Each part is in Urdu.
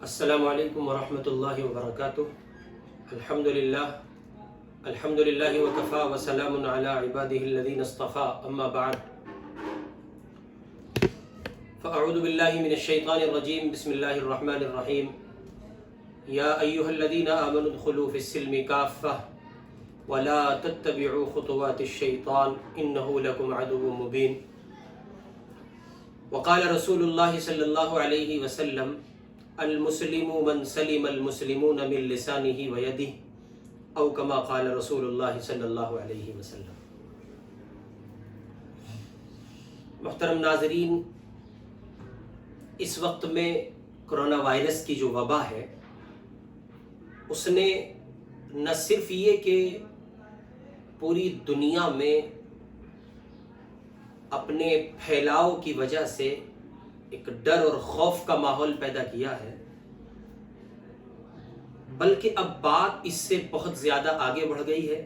السلام علیکم ورحمۃ اللہ وبرکاتہ۔ الحمد للہ وکفا وسلام علی عبادہ الذین اصطفیٰ، اما بعد فاعوذ باللہ من الشیطان الرجیم، بسم اللہ الرحمن الرحیم۔ یا ایہا الذین آمنوا ادخلوا فی السلم کافہ ولا تتبعوا خطوات الشیطان انہ لکم عدو مبین۔ وقال رسول اللہ صلی اللہ علیہ وسلم: المسلم من سلم المسلمون من لسانه ویدہ، او کما قال رسول اللہ صلی اللہ علیہ وسلم۔ محترم ناظرین، اس وقت میں کرونا وائرس کی جو وبا ہے، اس نے نہ صرف یہ کہ پوری دنیا میں اپنے پھیلاؤ کی وجہ سے ایک ڈر اور خوف کا ماحول پیدا کیا ہے، بلکہ اب بات اس سے بہت زیادہ آگے بڑھ گئی ہے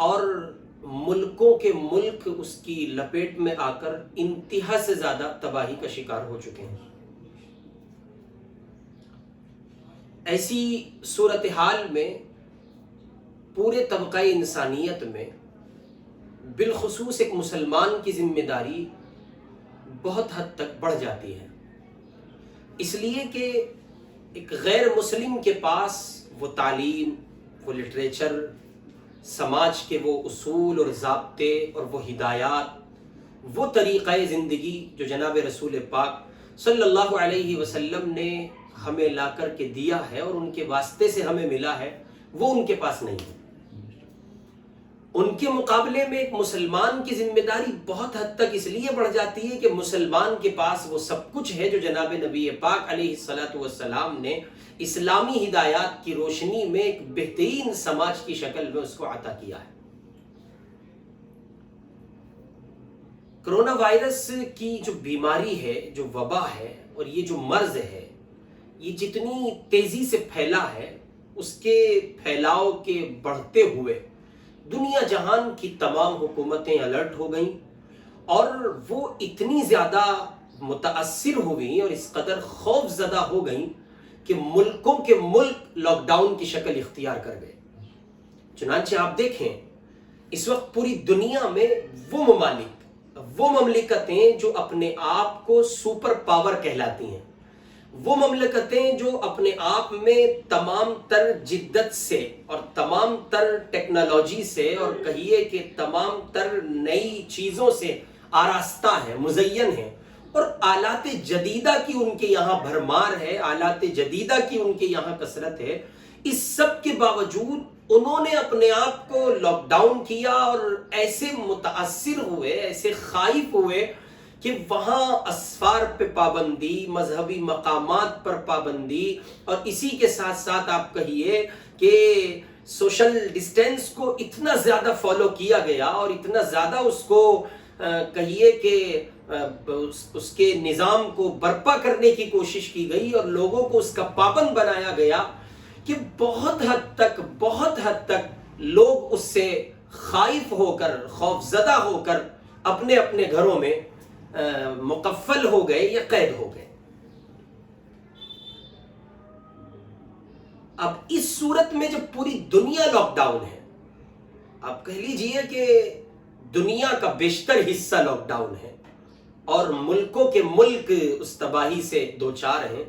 اور ملکوں کے ملک اس کی لپیٹ میں آ کر انتہا سے زیادہ تباہی کا شکار ہو چکے ہیں۔ ایسی صورتحال میں پورے طبقہ انسانیت میں بالخصوص ایک مسلمان کی ذمہ داری بہت حد تک بڑھ جاتی ہے، اس لیے کہ ایک غیر مسلم کے پاس وہ تعلیم، وہ لٹریچر، سماج کے وہ اصول اور ضابطے اور وہ ہدایات، وہ طریقہ زندگی جو جناب رسول پاک صلی اللہ علیہ وسلم نے ہمیں لا کر کے دیا ہے اور ان کے واسطے سے ہمیں ملا ہے، وہ ان کے پاس نہیں ہے۔ ان کے مقابلے میں ایک مسلمان کی ذمہ داری بہت حد تک اس لیے بڑھ جاتی ہے کہ مسلمان کے پاس وہ سب کچھ ہے جو جناب نبی پاک علیہ الصلوۃ والسلام نے اسلامی ہدایات کی روشنی میں ایک بہترین سماج کی شکل میں اس کو عطا کیا ہے۔ کرونا وائرس کی جو بیماری ہے، جو وبا ہے اور یہ جو مرض ہے، یہ جتنی تیزی سے پھیلا ہے، اس کے پھیلاؤ کے بڑھتے ہوئے دنیا جہان کی تمام حکومتیں الرٹ ہو گئیں اور وہ اتنی زیادہ متاثر ہو گئیں اور اس قدر خوف زدہ ہو گئیں کہ ملکوں کے ملک لاک ڈاؤن کی شکل اختیار کر گئے۔ چنانچہ آپ دیکھیں اس وقت پوری دنیا میں وہ ممالک، وہ مملکتیں جو اپنے آپ کو سپر پاور کہلاتی ہیں، وہ مملکتیں جو اپنے آپ میں تمام تر جدت سے اور تمام تر ٹیکنالوجی سے اور کہیے کہ تمام تر نئی چیزوں سے آراستہ ہیں، مزین ہیں اور آلات جدیدہ کی ان کے یہاں بھرمار ہے، آلات جدیدہ کی ان کے یہاں کثرت ہے، اس سب کے باوجود انہوں نے اپنے آپ کو لاک ڈاؤن کیا اور ایسے متاثر ہوئے، ایسے خائف ہوئے کہ وہاں اسفار پہ پابندی، مذہبی مقامات پر پابندی اور اسی کے ساتھ ساتھ آپ کہیے کہ سوشل ڈسٹینس کو اتنا زیادہ فالو کیا گیا اور اتنا زیادہ اس کو کہیے کہ اس کے نظام کو برپا کرنے کی کوشش کی گئی اور لوگوں کو اس کا پابند بنایا گیا کہ بہت حد تک لوگ اس سے خائف ہو کر، خوف زدہ ہو کر اپنے اپنے گھروں میں مقفل ہو گئے یا قید ہو گئے۔ اب اس صورت میں جب پوری دنیا لاک ڈاؤن ہے، آپ کہہ لیجئے کہ دنیا کا بیشتر حصہ لاک ڈاؤن ہے اور ملکوں کے ملک اس تباہی سے دوچار ہیں،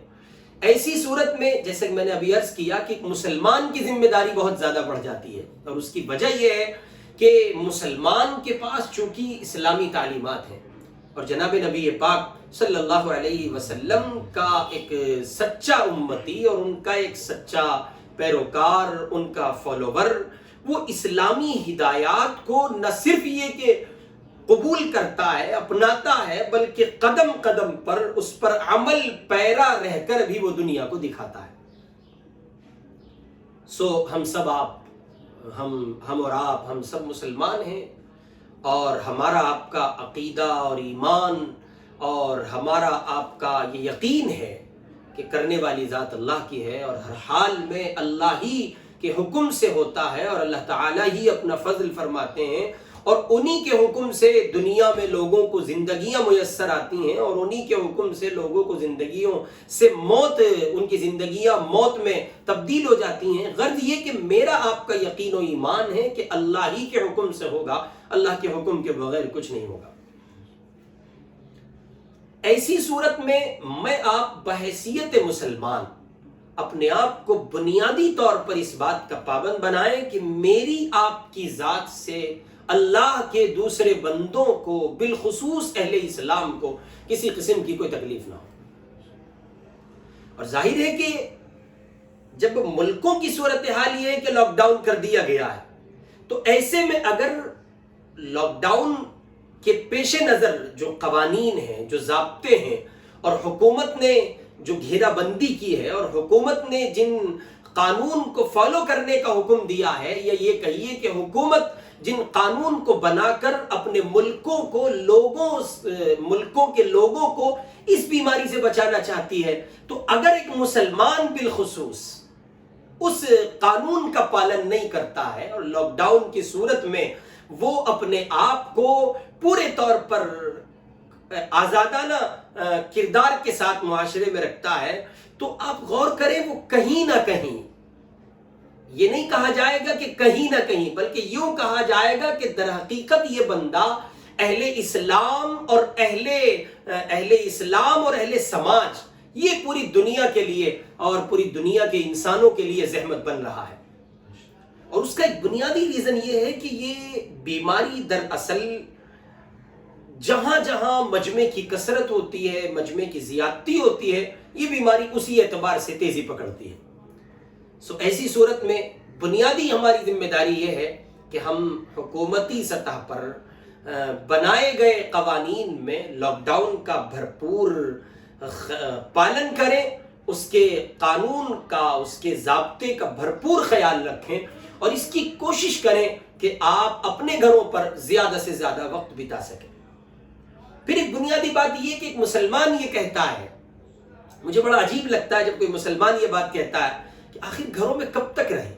ایسی صورت میں جیسے کہ میں نے ابھی عرض کیا کہ مسلمان کی ذمہ داری بہت زیادہ بڑھ جاتی ہے اور اس کی وجہ یہ ہے کہ مسلمان کے پاس چونکہ اسلامی تعلیمات ہیں اور جناب نبی پاک صلی اللہ علیہ وسلم کا ایک سچا امتی اور ان کا ایک سچا پیروکار، ان کا فالوور، وہ اسلامی ہدایات کو نہ صرف یہ کہ قبول کرتا ہے، اپناتا ہے، بلکہ قدم قدم پر اس پر عمل پیرا رہ کر بھی وہ دنیا کو دکھاتا ہے۔ ہم سب ہم اور آپ، ہم سب مسلمان ہیں اور ہمارا آپ کا عقیدہ اور ایمان اور ہمارا آپ کا یہ یقین ہے کہ کرنے والی ذات اللہ کی ہے اور ہر حال میں اللہ ہی کے حکم سے ہوتا ہے اور اللہ تعالیٰ ہی اپنا فضل فرماتے ہیں اور انہی کے حکم سے دنیا میں لوگوں کو زندگیاں میسر آتی ہیں، اور انہی کے حکم سے لوگوں کو زندگیوں سے موت، ان کی زندگیاں موت میں تبدیل ہو جاتی ہیں۔ غرض یہ کہ میرا آپ کا یقین و ایمان ہے کہ اللہ ہی کے حکم سے ہوگا، اللہ کے حکم کے بغیر کچھ نہیں ہوگا۔ ایسی صورت میں میں آپ بحیثیت مسلمان اپنے آپ کو بنیادی طور پر اس بات کا پابند بنائیں کہ میری آپ کی ذات سے اللہ کے دوسرے بندوں کو، بالخصوص اہل اسلام کو، کسی قسم کی کوئی تکلیف نہ ہو۔ اور ظاہر ہے کہ جب ملکوں کی صورتحال یہ ہے کہ لاک ڈاؤن کر دیا گیا ہے، تو ایسے میں اگر لاک ڈاؤن کے پیش نظر جو قوانین ہیں، جو ضابطے ہیں، اور حکومت نے جو گھیرا بندی کی ہے، اور حکومت نے جن قانون کو فالو کرنے کا حکم دیا ہے، یا یہ کہیے کہ حکومت جن قانون کو بنا کر اپنے ملکوں کے لوگوں کو اس بیماری سے بچانا چاہتی ہے، تو اگر ایک مسلمان بالخصوص اس قانون کا پالن نہیں کرتا ہے اور لاک ڈاؤن کی صورت میں وہ اپنے آپ کو پورے طور پر آزادانہ کردار کے ساتھ معاشرے میں رکھتا ہے، تو آپ غور کریں وہ کہیں نہ کہیں، یہ نہیں کہا جائے گا کہ کہیں نہ کہیں، بلکہ یوں کہا جائے گا کہ در حقیقت یہ بندہ اہل اسلام اور اہل سماج، یہ پوری دنیا کے لیے اور پوری دنیا کے انسانوں کے لیے زحمت بن رہا ہے۔ اور اس کا ایک بنیادی ریزن یہ ہے کہ یہ بیماری دراصل جہاں جہاں مجمع کی کثرت ہوتی ہے، مجمع کی زیادتی ہوتی ہے، یہ بیماری اسی اعتبار سے تیزی پکڑتی ہے۔ ایسی صورت میں بنیادی ہماری ذمہ داری یہ ہے کہ ہم حکومتی سطح پر بنائے گئے قوانین میں لاک ڈاؤن کا بھرپور پالن کریں، اس کے قانون کا، اس کے ضابطے کا بھرپور خیال رکھیں، اور اس کی کوشش کریں کہ آپ اپنے گھروں پر زیادہ سے زیادہ وقت بتا سکیں۔ پھر ایک بنیادی بات یہ کہ ایک مسلمان یہ کہتا ہے، مجھے بڑا عجیب لگتا ہے جب کوئی مسلمان یہ بات کہتا ہے کہ آخر گھروں میں کب تک رہیں۔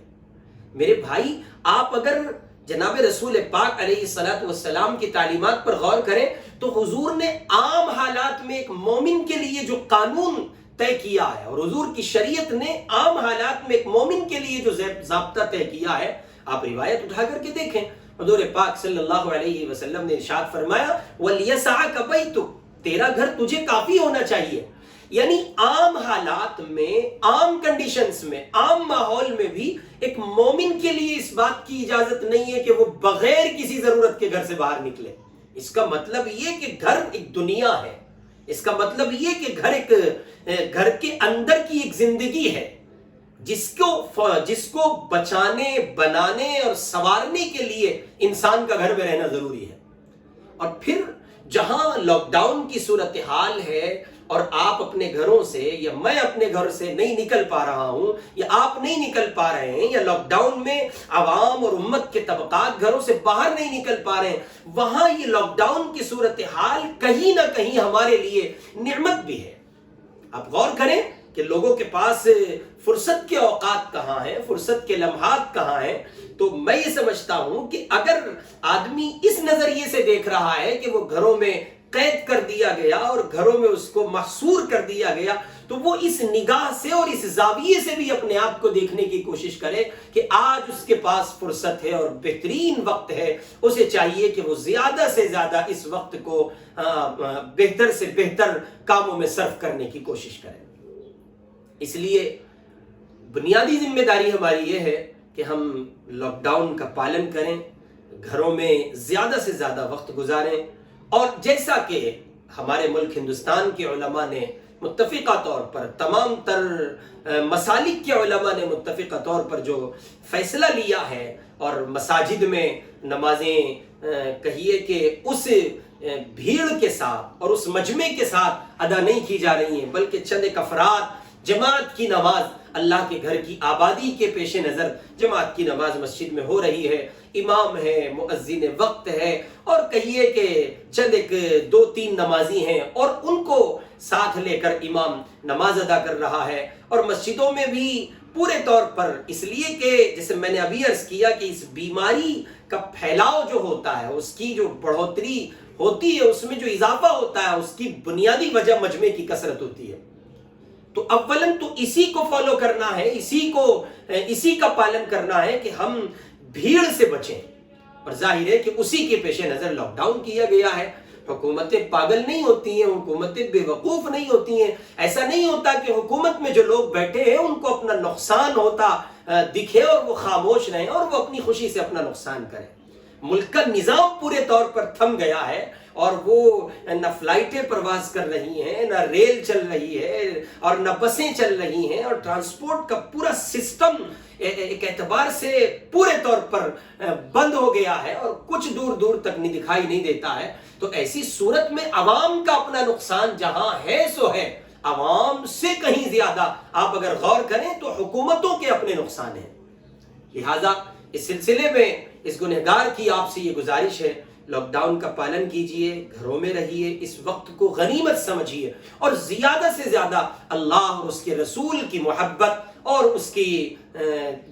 میرے بھائی، آپ اگر جناب رسول پاک علیہ السلام کی تعلیمات پر غور کریں تو حضور نے عام حالات میں ایک مومن کے لیے جو قانون طے کیا ہے، اور حضور کی شریعت نے عام حالات میں ایک مومن کے لیے جو ضابطہ طے کیا ہے، آپ روایت اٹھا کر کے دیکھیں۔ حضور پاک صلی اللہ علیہ وسلم نے ارشاد فرمایا وَلْيَسَعَكَ بَيْتُكَ، تیرا گھر تجھے کافی ہونا چاہیے۔ یعنی عام حالات میں، عام کنڈیشنز میں، عام ماحول میں بھی ایک مومن کے لیے اس بات کی اجازت نہیں ہے کہ وہ بغیر کسی ضرورت کے گھر سے باہر نکلے۔ اس کا مطلب یہ کہ گھر ایک دنیا ہے، اس کا مطلب یہ کہ گھر کے اندر کی ایک زندگی ہے جس کو بچانے، بنانے اور سنوارنے کے لیے انسان کا گھر میں رہنا ضروری ہے۔ اور پھر جہاں لاک ڈاؤن کی صورتحال ہے اور آپ اپنے گھروں سے، یا میں اپنے گھر سے نہیں نکل پا رہا ہوں، یا آپ نہیں نکل پا رہے ہیں، یا لاک ڈاؤن میں عوام اور امت کے طبقات گھروں سے باہر نہیں نکل پا رہے ہیں، وہاں یہ لاک ڈاؤن کی صورتحال کہیں نہ کہیں ہمارے لیے نعمت بھی ہے۔ آپ غور کریں کہ لوگوں کے پاس فرصت کے اوقات کہاں ہیں، فرصت کے لمحات کہاں ہیں۔ تو میں یہ سمجھتا ہوں کہ اگر آدمی اس نظریے سے دیکھ رہا ہے کہ وہ گھروں میں قید کر دیا گیا اور گھروں میں اس کو محصور کر دیا گیا، تو وہ اس نگاہ سے اور اس زاویے سے بھی اپنے آپ کو دیکھنے کی کوشش کرے کہ آج اس کے پاس فرصت ہے اور بہترین وقت ہے، اسے چاہیے کہ وہ زیادہ سے زیادہ اس وقت کو بہتر سے بہتر کاموں میں صرف کرنے کی کوشش کرے۔ اس لیے بنیادی ذمہ داری ہماری یہ ہے کہ ہم لاک ڈاؤن کا پالن کریں، گھروں میں زیادہ سے زیادہ وقت گزاریں، اور جیسا کہ ہمارے ملک ہندوستان کے علماء نے متفقہ طور پر، تمام تر مسالک کے علماء نے متفقہ طور پر جو فیصلہ لیا ہے، اور مساجد میں نمازیں کہیے کہ اس بھیڑ کے ساتھ اور اس مجمع کے ساتھ ادا نہیں کی جا رہی ہیں، بلکہ چند ایک افراد جماعت کی نماز، اللہ کے گھر کی آبادی کے پیش نظر جماعت کی نماز مسجد میں ہو رہی ہے، امام ہے، مؤذن وقت ہے، اور کہیے کہ چند ایک 2-3 نمازی ہیں، اور ان کو ساتھ لے کر امام نماز ادا کر رہا ہے، اور مسجدوں میں بھی پورے طور پر، اس لیے کہ جیسے میں نے ابھی عرض کیا کہ اس بیماری کا پھیلاؤ جو ہوتا ہے، اس کی جو بڑھوتری ہوتی ہے، اس میں جو اضافہ ہوتا ہے، اس کی بنیادی وجہ مجمع کی کثرت ہوتی ہے۔ تو اولاً تو اسی کو فالو کرنا ہے، اسی کا پالن کرنا ہے کہ ہم بھیڑ سے بچیں، اور ظاہر ہے کہ اسی کے پیش نظر لاک ڈاؤن کیا گیا ہے۔ حکومتیں پاگل نہیں ہوتی ہیں، حکومتیں بے وقوف نہیں ہوتی ہیں۔ ایسا نہیں ہوتا کہ حکومت میں جو لوگ بیٹھے ہیں ان کو اپنا نقصان ہوتا دکھے اور وہ خاموش رہیں اور وہ اپنی خوشی سے اپنا نقصان کریں۔ ملک کا نظام پورے طور پر تھم گیا ہے، اور وہ نہ فلائٹیں پرواز کر رہی ہیں، نہ ریل چل رہی ہے، اور نہ بسیں چل رہی ہیں، اور ٹرانسپورٹ کا پورا سسٹم ایک اعتبار سے پورے طور پر بند ہو گیا ہے، اور کچھ دور دور تک نہیں دکھائی نہیں دیتا ہے۔ تو ایسی صورت میں عوام کا اپنا نقصان جہاں ہے سو ہے، عوام سے کہیں زیادہ آپ اگر غور کریں تو حکومتوں کے اپنے نقصان ہیں۔ لہٰذا اس سلسلے میں اس گنہگار کی آپ سے یہ گزارش ہے، لاک ڈاؤن کا پالن کیجئے، گھروں میں رہیے، اس وقت کو غنیمت سمجھیے، اور زیادہ سے زیادہ اللہ اور اس کے رسول کی محبت اور اس کی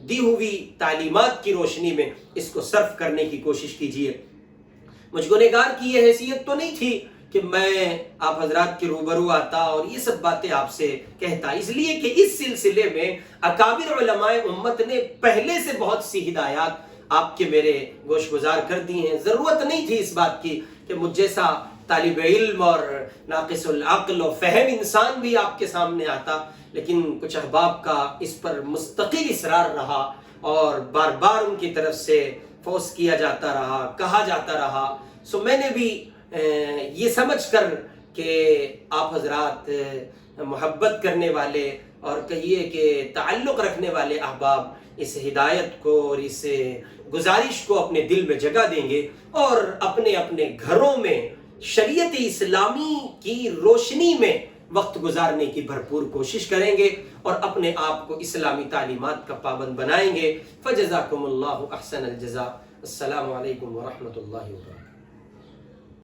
دی ہوئی تعلیمات کی روشنی میں اس کو صرف کرنے کی کوشش کیجئے۔ مجھ گنہگار کی یہ حیثیت تو نہیں تھی کہ میں آپ حضرات کے روبرو آتا اور یہ سب باتیں آپ سے کہتا، اس لیے کہ اس سلسلے میں اکابر علماء امت نے پہلے سے بہت سی ہدایات آپ کے میرے گوش گزار کر دی ہیں۔ ضرورت نہیں تھی اس بات کی کہ مجھ جیسا طالب علم اور ناقص العقل و فہم انسان بھی آپ کے سامنے آتا، لیکن کچھ احباب کا اس پر مستقل اصرار رہا، اور بار بار ان کی طرف سے فورس کیا جاتا رہا، کہا جاتا رہا۔ سو میں نے بھی یہ سمجھ کر کہ آپ حضرات محبت کرنے والے اور کہیے کہ تعلق رکھنے والے احباب اس ہدایت کو اور اس گزارش کو اپنے دل میں جگہ دیں گے، اور اپنے اپنے گھروں میں شریعت اسلامی کی روشنی میں وقت گزارنے کی بھرپور کوشش کریں گے، اور اپنے آپ کو اسلامی تعلیمات کا پابند بنائیں گے۔ فجزاکم اللہ احسن الجزاء۔ السلام علیکم ورحمۃ اللہ وبرکاتہ۔